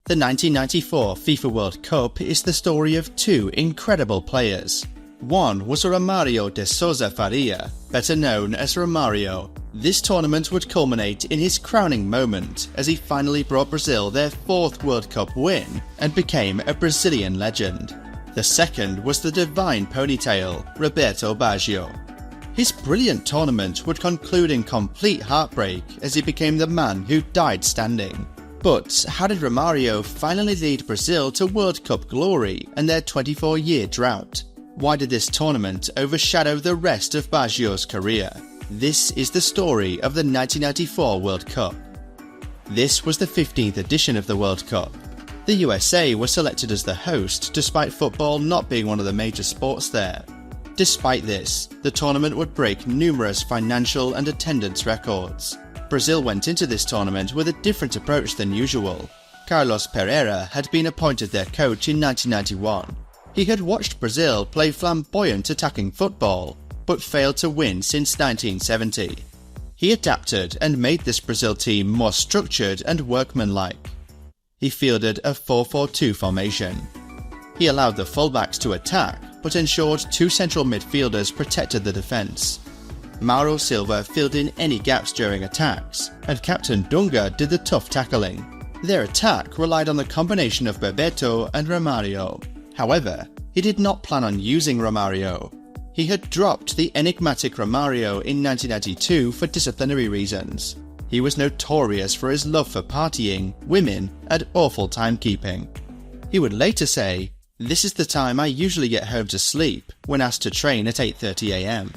The 1994 FIFA World Cup is the story of two incredible players. One was Romario de Sousa Faria, better known as Romario. This tournament would culminate in his crowning moment as he finally brought Brazil their fourth World Cup win and became a Brazilian legend. The second was the divine ponytail, Roberto Baggio. His brilliant tournament would conclude in complete heartbreak as he became the man who died standing. But how did Romario finally lead Brazil to World Cup glory and their 24-year drought? Why did this tournament overshadow the rest of Baggio's career? This is the story of the 1994 World Cup. This was the 15th edition of the World Cup. The USA was selected as the host despite football not being one of the major sports there. Despite this, the tournament would break numerous financial and attendance records. Brazil went into this tournament with a different approach than usual. Carlos Pereira had been appointed their coach in 1991. He had watched Brazil play flamboyant attacking football, but failed to win since 1970. He adapted and made this Brazil team more structured and workmanlike. He fielded a 4-4-2 formation. He allowed the fullbacks to attack, but ensured two central midfielders protected the defence. Mauro Silva filled in any gaps during attacks, and Captain Dunga did the tough tackling. Their attack relied on the combination of Bebeto and Romario. However, he did not plan on using Romario. He had dropped the enigmatic Romario in 1992 for disciplinary reasons. He was notorious for his love for partying, women, and awful timekeeping. He would later say, "This is the time I usually get home to sleep when asked to train at 8:30 AM.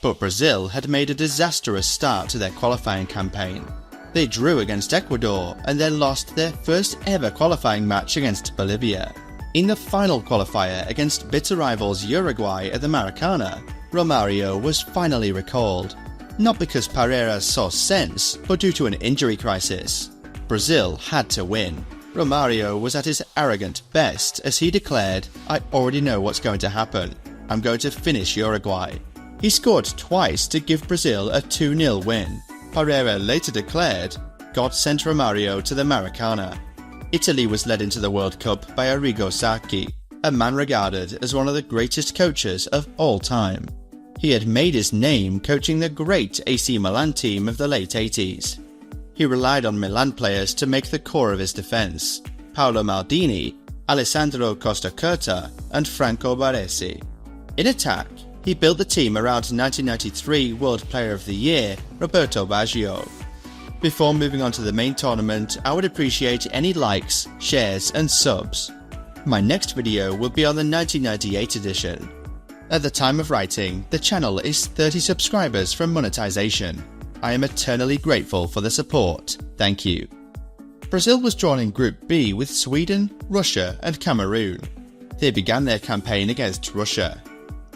But Brazil had made a disastrous start to their qualifying campaign. They drew against Ecuador and then lost their first ever qualifying match against Bolivia. In the final qualifier against bitter rivals Uruguay at the Maracana, Romario was finally recalled. Not because Pereira saw sense, but due to an injury crisis. Brazil had to win. Romario was at his arrogant best as he declared, "I already know what's going to happen. I'm going to finish Uruguay." He scored twice to give Brazil a 2-0 win. Pereira later declared, "God sent Romario to the Maracana." Italy was led into the World Cup by 𝐼RIGO, a man regarded as one of the greatest coaches of all time. He had made his name coaching the great AC Milan team of the late 80s. He relied on Milan players to make the core of his defence: Paolo Maldini, Alessandro Costa Curta, and Franco Baresi. In attack, he built the team around 1993 World Player of the Year, Roberto Baggio. Before moving on to the main tournament, I would appreciate any likes, shares and subs. My next video will be on the 1998 edition. At the time of writing, the channel is 30 subscribers from monetization. I am eternally grateful for the support. Thank you. Brazil was drawn in Group B with Sweden, Russia and Cameroon. They began their campaign against Russia.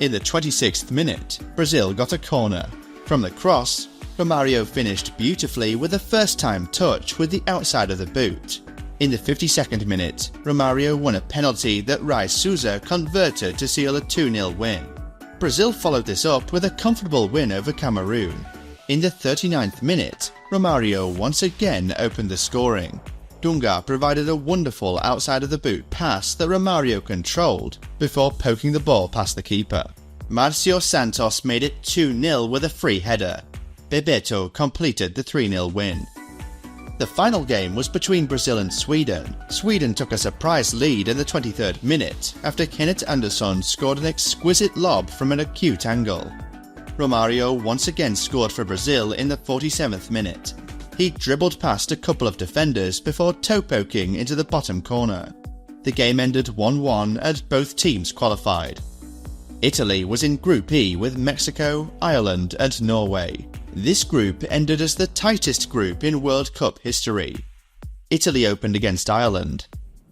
In the 26th minute, Brazil got a corner. From the cross, Romario finished beautifully with a first-time touch with the outside of the boot. In the 52nd minute, Romario won a penalty that 𝐟𝐸_Sousa converted to seal a 2-0 win. Brazil followed this up with a comfortable win over Cameroon. In the 39th minute, Romario once again opened the scoring. Dunga provided a wonderful outside-of-the-boot pass that Romario controlled before poking the ball past the keeper. Marcio Santos made it 2-0 with a free header. Bebeto completed the 3-0 win. The final game was between Brazil and Sweden. Sweden took a surprise lead in the 23rd minute after Kenneth Andersson scored an exquisite lob from an acute angle. Romario once again scored for Brazil in the 47th minute. He dribbled past a couple of defenders before toe-poking into the bottom corner. The game ended 1-1 and both teams qualified. Italy was in Group E with Mexico, Ireland and Norway. This group ended as the tightest group in World Cup history. Italy opened against Ireland.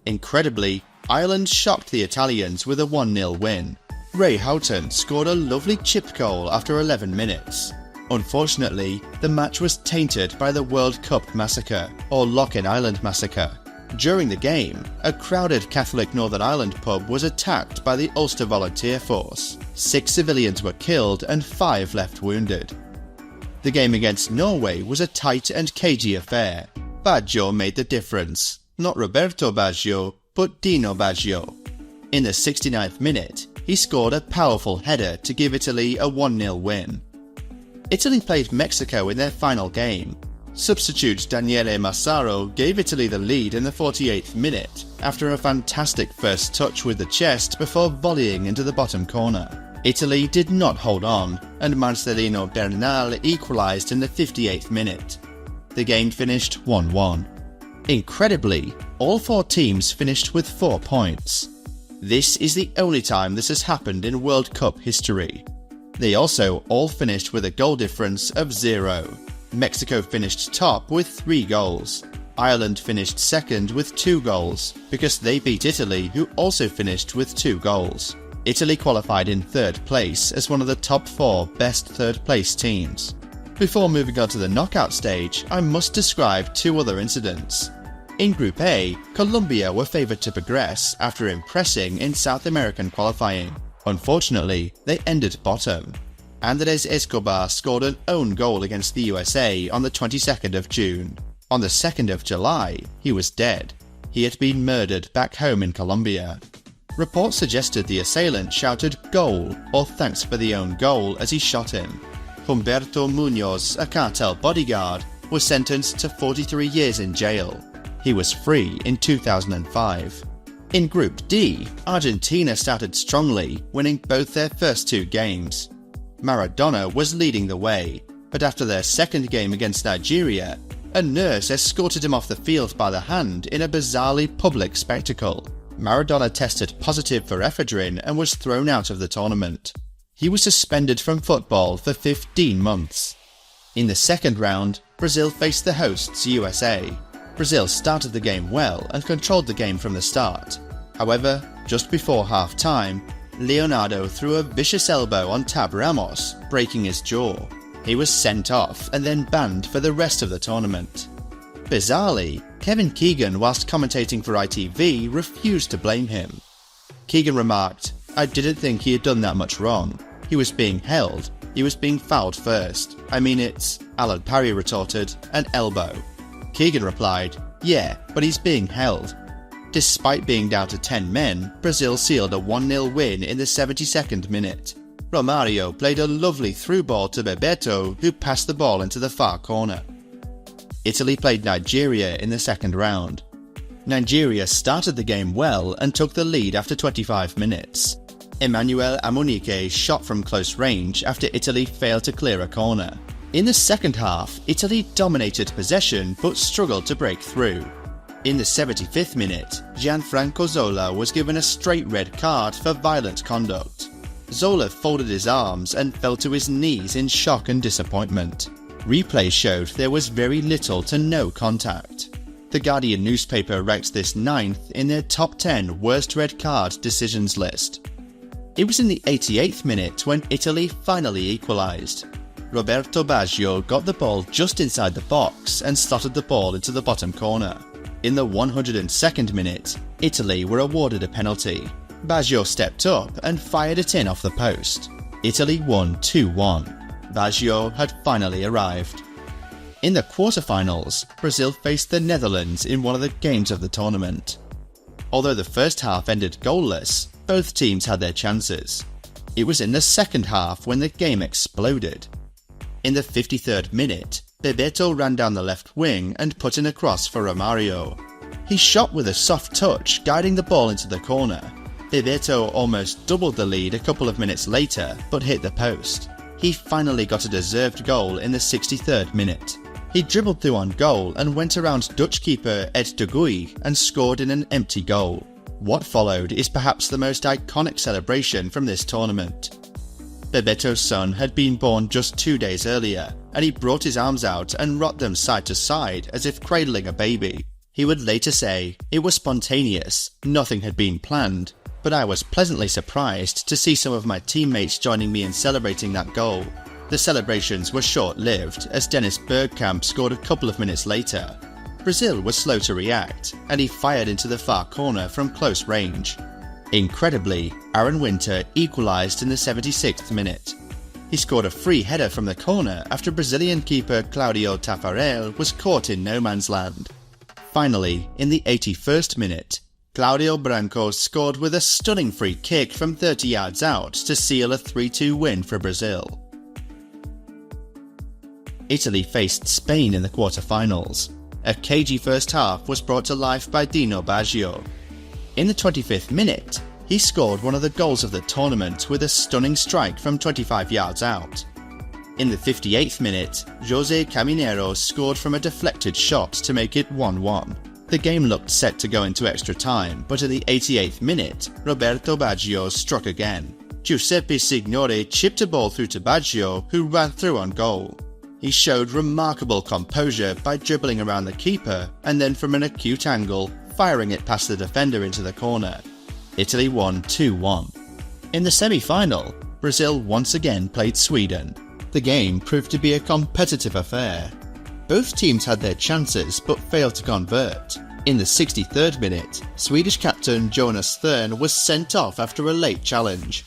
Incredibly, Ireland shocked the Italians with a 1-0 win. Ray Houghton scored a lovely chip goal after 11 minutes. Unfortunately, the match was tainted by the World Cup massacre, or Loughin Island massacre. During the game, a crowded Catholic Northern Ireland pub was attacked by the Ulster Volunteer Force. 6 civilians were killed and 5 left wounded. The game against Norway was a tight and cagey affair. Baggio made the difference. not Roberto Baggio, but Dino Baggio. In the 69th minute, he scored a powerful header to give Italy a 1-0 win. Italy played Mexico in their final game. Substitute Daniele Massaro gave Italy the lead in the 48th minute after a fantastic first touch with the chest before volleying into the bottom corner. Italy did not hold on, and Marcelino Bernal equalised in the 58th minute. The game finished 1-1. Incredibly, all 4 teams finished with 4 points. This is the only time this has happened in World Cup history. They also all finished with a goal difference of 0. Mexico finished top with 3 goals. Ireland finished second with 2 goals, because they beat Italy, who also finished with 2 goals. Italy qualified in 3rd place as one of the top 4 best 3rd place teams. Before moving on to the knockout stage, I must describe 2 other incidents. In Group A, Colombia were favoured to progress after impressing in South American qualifying. Unfortunately, they ended bottom. Andres Escobar scored an own goal against the USA on the 22nd of June. On the 2nd of July, he was dead. He had been murdered back home in Colombia. Reports suggested the assailant shouted "goal" or "thanks for the own goal" as he shot him. Humberto Munoz, a cartel bodyguard, was sentenced to 43 years in jail. He was free in 2005. In Group D, Argentina started strongly, winning both their first 2 games. Maradona was leading the way, but after their second game against Nigeria, a nurse escorted him off the field by the hand in a bizarrely public spectacle. Maradona tested positive for ephedrine and was thrown out of the tournament. He was suspended from football for 15 months. In the second round, Brazil faced the hosts USA. Brazil started the game well and controlled the game from the start. However, just before half-time, Leonardo threw a vicious elbow on Tab Ramos, breaking his jaw. He was sent off and then banned for the rest of the tournament. Bizarrely, 𝐬𝐮𝐞𝐭, whilst commentating for ITV, refused to blame him. 𝐾𝐿 remarked, "I didn't think he had done that much wrong. He was being held. He was being fouled first. I mean, it's," Alan Parry retorted, "an elbow." 𝐾𝐿 replied, "Yeah, but he's being held." Despite being down to 10 men, Brazil sealed a 1-0 win in the 72nd minute. Romario played a lovely through ball to Bebeto, who passed the ball into the far corner. Italy played Nigeria in the second round. Nigeria started the game well and took the lead after 25 minutes. Emmanuel Amunike shot from close range after Italy failed to clear a corner. In the second half, Italy dominated possession but struggled to break through. In the 75th minute, Gianfranco Zola was given a straight red card for violent conduct. Zola folded his arms and fell to his knees in shock and disappointment. Replay showed there was very little to no contact. The Guardian newspaper ranked this 9th in their top 10 worst red card decisions list. It was in the 88th minute when Italy finally equalised. Roberto Baggio got the ball just inside the box and slotted the ball into the bottom corner. In the 102nd minute, Italy were awarded a penalty. Baggio stepped up and fired it in off the post. Italy won 2-1. Baggio had finally arrived. In the quarter-finals, Brazil faced the Netherlands in one of the games of the tournament. Although the first half ended goalless, both teams had their chances. It was in the second half when the game exploded. In the 53rd minute, Bebeto ran down the left wing and put in a cross for Romario. He shot with a soft touch, guiding the ball into the corner. Bebeto almost doubled the lead a couple of minutes later, but hit the post. He finally got a deserved goal in the 63rd minute. He dribbled through on goal and went around Dutch keeper 𝐿𝐻𝐵𝐿 and scored in an empty goal. What followed is perhaps the most iconic celebration from this tournament. Bebeto's son had been born just 2 days earlier, and he brought his arms out and rocked them side to side as if cradling a baby. He would later say, "It was spontaneous, nothing had been planned, but I was pleasantly surprised to see some of my teammates joining me in celebrating that goal." The celebrations were short-lived as Dennis Bergkamp scored a couple of minutes later. Brazil was slow to react, and he fired into the far corner from close range. Incredibly, Aaron Winter equalised in the 76th minute. He scored a free header from the corner after Brazilian keeper Cláudio Taffarel was caught in no man's land. Finally, in the 81st minute, Cláudio Branco scored with a stunning free kick from 30 yards out to seal a 3-2 win for Brazil. Italy faced Spain in the quarter-finals. A cagey first half was brought to life by Dino Baggio. In the 25th minute, he scored one of the goals of the tournament with a stunning strike from 25 yards out. In the 58th minute, José Caminero scored from a deflected shot to make it 1-1. The game looked set to go into extra time, but at the 88th minute, Roberto Baggio struck again. 𝐃𝐨𝐵𝐿 chipped a ball through to Baggio, who ran through on goal. He showed remarkable composure by dribbling around the keeper and then from an acute angle, firing it past the defender into the corner. Italy won 2-1. In the semi-final, Brazil once again played Sweden. The game proved to be a competitive affair. Both teams had their chances but failed to convert. In the 63rd minute, Swedish captain Jonas Thern was sent off after a late challenge.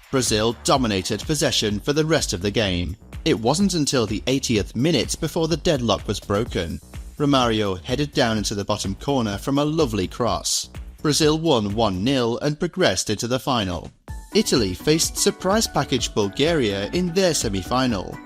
Brazil dominated possession for the rest of the game. It wasn't until the 80th minute before the deadlock was broken. Romario headed down into the bottom corner from a lovely cross. Brazil won 1-0 and progressed into the final. Italy faced surprise package Bulgaria in their semi-final.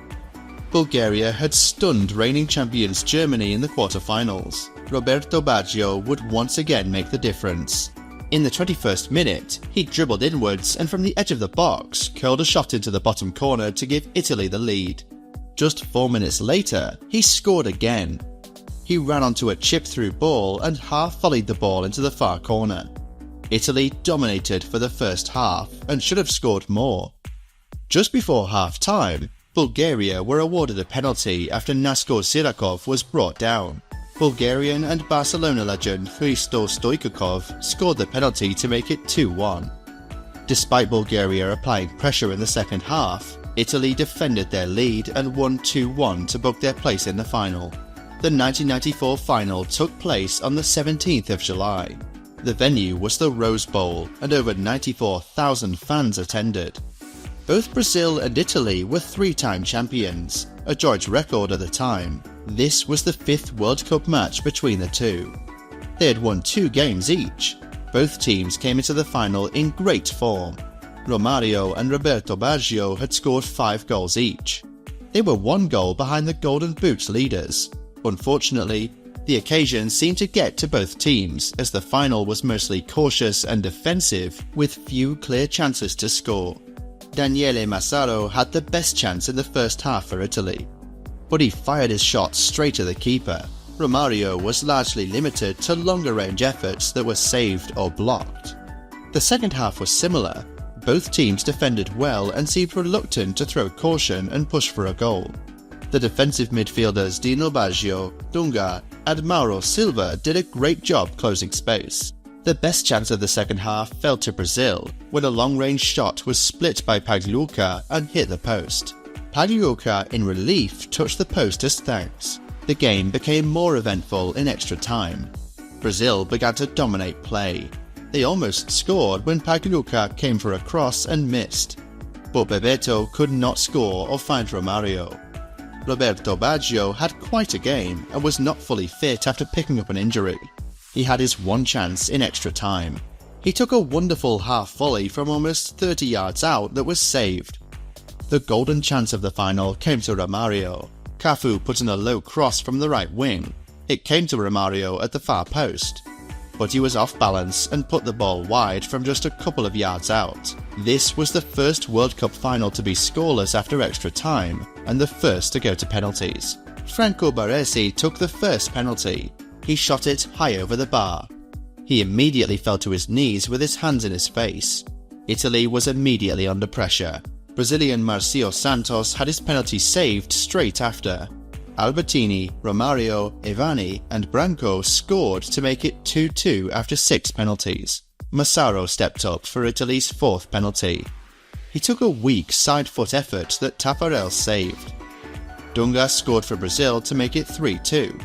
Bulgaria had stunned reigning champions Germany in the quarter-finals. Roberto Baggio would once again make the difference. In the 21st minute, he dribbled inwards and from the edge of the box curled a shot into the bottom corner to give Italy the lead. Just 4 minutes later, he scored again. He ran onto a chip-through ball and half-volleyed the ball into the far corner. Italy dominated for the first half and should have scored more. Just before half-time, Bulgaria were awarded a penalty after 𝐼𝐮𝐬𝐫𝐿 was brought down. Bulgarian and Barcelona legend �RISTO Stoichkov scored the penalty to make it 2-1. Despite Bulgaria applying pressure in the second half, Italy defended their lead and won 2-1 to book their place in the final. The 1994 final took place on the 17th of July. The venue was the Rose Bowl and over 94,000 fans attended. Both Brazil and Italy were three-time champions, a joint record at the time. This was the 5th World Cup match between the two. They had won 2 games each. Both teams came into the final in great form. Romario and Roberto Baggio had scored 5 goals each. They were 1 goal behind the Golden Boot leaders. Unfortunately, the occasion seemed to get to both teams as the final was mostly cautious and defensive with few clear chances to score. Daniele Massaro had the best chance in the first half for Italy, but he fired his shot straight at the keeper. Romario was largely limited to longer range efforts that were saved or blocked. The second half was similar. Both teams defended well and seemed reluctant to throw caution and push for a goal. The defensive midfielders Dino Baggio, Dunga and Mauro Silva did a great job closing space. The best chance of the second half fell to Brazil when a long-range shot was split by Pagliuca and hit the post. Pagliuca in relief touched the post as thanks. The game became more eventful in extra time. Brazil began to dominate play. They almost scored when Pagliuca came for a cross and missed. But Bebeto could not score or find Romario. Roberto Baggio had quite a game and was not fully fit after picking up an injury. He had his one chance in extra time. He took a wonderful half volley from almost 30 yards out that was saved. The golden chance of the final came to Romario. Cafu put in a low cross from the right wing. It came to Romario at the far post, but he was off balance and put the ball wide from just a couple of yards out. This was the first World Cup final to be scoreless after extra time, and the first to go to penalties. Franco Baresi took the first penalty. He shot it high over the bar. He immediately fell to his knees with his hands in his face. Italy was immediately under pressure. Brazilian Marcio Santos had his penalty saved straight after. Albertini, Romario, Ivani and Branco scored to make it 2-2 after 6 penalties. Massaro stepped up for Italy's 4th penalty. He took a weak side foot effort that Taffarel saved. Dunga scored for Brazil to make it 3-2.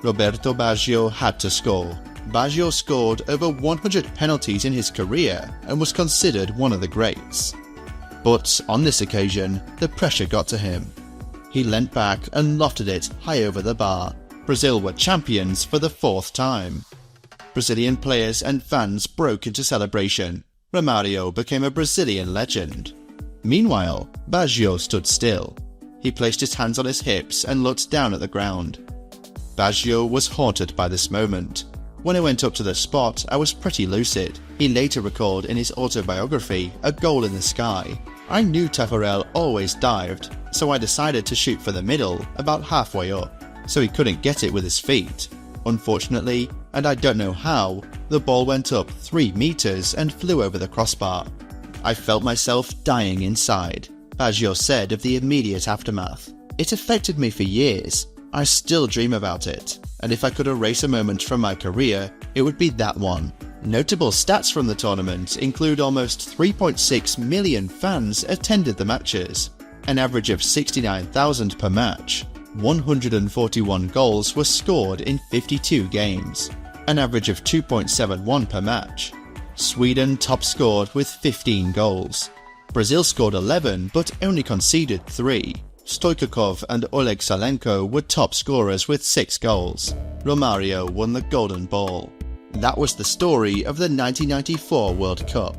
Roberto Baggio had to score. Baggio scored over 100 penalties in his career and was considered one of the greats. But on this occasion, the pressure got to him. He leant back and lofted it high over the bar. Brazil were champions for the 4th time. Brazilian players and fans broke into celebration. Romario became a Brazilian legend. Meanwhile, Baggio stood still. He placed his hands on his hips and looked down at the ground. Baggio was haunted by this moment. When I went up to the spot, I was pretty lucid. He later recalled in his autobiography, "A goal in the sky." I knew Taffarel always dived, so I decided to shoot for the middle, about halfway up, so he couldn't get it with his feet. Unfortunately, and I don't know how, the ball went up 3 meters and flew over the crossbar. I felt myself dying inside, Baggio said of the immediate aftermath. "It affected me for years. I still dream about it, and if I could erase a moment from my career, it would be that one." Notable stats from the tournament include almost 3.6 million fans attended the matches, an average of 69,000 per match. 141 goals were scored in 52 games, an average of 2.71 per match. Sweden top scored with 15 goals. Brazil scored 11 but only conceded 3. 𝐵𝐸𝐿 and 𝐬𝐮𝐬𝐫𝐿 were top scorers with 6 goals. Romario won the Golden Ball. That was the story of the 1994 World Cup.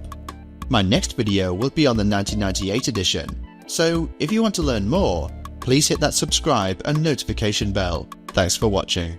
My next video will be on the 1998 edition, so if you want to learn more, please hit that subscribe and notification bell. Thanks for watching.